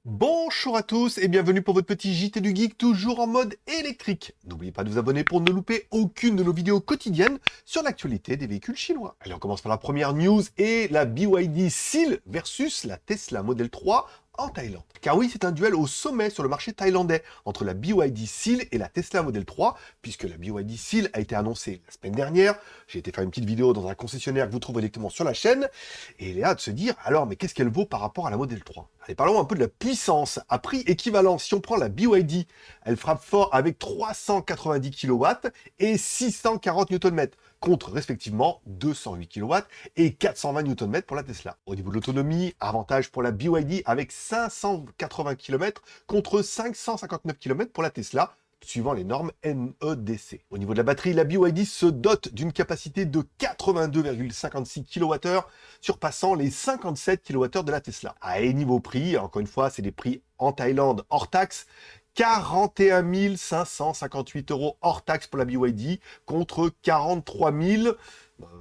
Bonjour à tous et bienvenue pour votre petit JT du Geek, toujours en mode électrique. N'oubliez pas de vous abonner pour ne louper aucune de nos vidéos quotidiennes sur l'actualité des véhicules chinois. Allez, on commence par la première news et la BYD Seal versus la Tesla Model 3 en Thaïlande. Car oui, c'est un duel au sommet sur le marché thaïlandais entre la BYD Seal et la Tesla Model 3, puisque la BYD Seal a été annoncée la semaine dernière. J'ai été faire une petite vidéo dans un concessionnaire que vous trouverez directement sur la chaîne, et il est là de se dire, alors, mais qu'est-ce qu'elle vaut par rapport à la Model 3? Allez, parlons un peu de la puissance. À prix équivalent, si on prend la BYD, elle frappe fort avec 390 kW et 640 Nm, contre respectivement 208 kW et 420 Nm pour la Tesla. Au niveau de l'autonomie, avantage pour la BYD avec 580 km contre 559 km pour la Tesla, suivant les normes NEDC. Au niveau de la batterie, la BYD se dote d'une capacité de 82,56 kWh, surpassant les 57 kWh de la Tesla. Et niveau prix, encore une fois, c'est des prix en Thaïlande hors taxe, 41 558 € hors taxe pour la BYD contre 43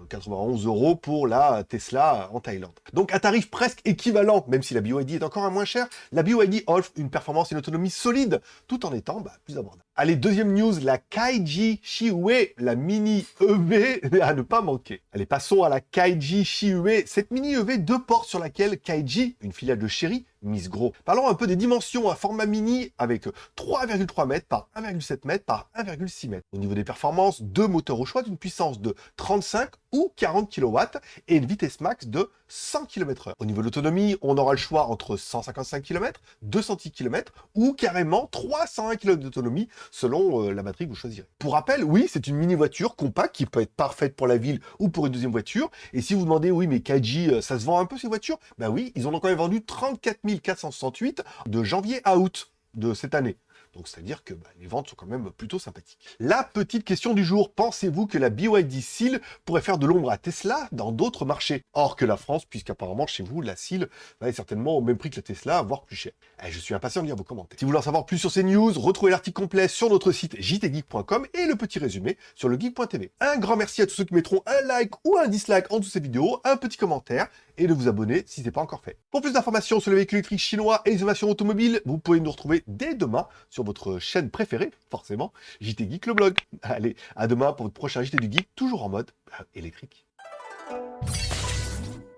091 € pour la Tesla en Thaïlande. Donc un tarif presque équivalent, même si la BYD est encore un moins cher, la BYD offre une performance et une autonomie solide, tout en étant plus abordable. Allez, deuxième news, la Kaiji Shiwei, la mini EV à ne pas manquer. Allez, passons à la Kaiji Shiwei, cette mini EV 2 portes sur laquelle Kaiji, une filiale de Chery, mise gros. Parlons un peu des dimensions, un format mini avec 3,3 mètres par 1,7 mètres par 1,6 mètres. Au niveau des performances, deux moteurs au choix d'une puissance de 35 ou 40 kW et une vitesse max de 100 km/h. Au niveau de l'autonomie, on aura le choix entre 155 km, 210 km ou carrément 301 km d'autonomie selon la batterie que vous choisirez. Pour rappel, oui, c'est une mini voiture compacte qui peut être parfaite pour la ville ou pour une deuxième voiture. Et si vous demandez, oui, mais Kaiji, ça se vend un peu ces voitures? Ben oui, ils en ont quand même vendu 34 468 de janvier à août de cette année. Donc, c'est-à-dire que les ventes sont quand même plutôt sympathiques. La petite question du jour, pensez-vous que la BYD Seal pourrait faire de l'ombre à Tesla dans d'autres marchés, hors que la France, puisqu'apparemment, chez vous, la Seal est certainement au même prix que la Tesla, voire plus cher. Je suis impatient de lire vos commentaires. Si vous voulez en savoir plus sur ces news, retrouvez l'article complet sur notre site jtgeek.com et le petit résumé sur le geek.tv. Un grand merci à tous ceux qui mettront un like ou un dislike en dessous de cette vidéo, un petit commentaire et de vous abonner si ce n'est pas encore fait. Pour plus d'informations sur les véhicules électriques chinois et les innovations automobiles, vous pouvez nous retrouver dès demain sur votre chaîne préférée, forcément, JT Geek le blog. Allez, à demain pour votre prochain JT du Geek, toujours en mode électrique.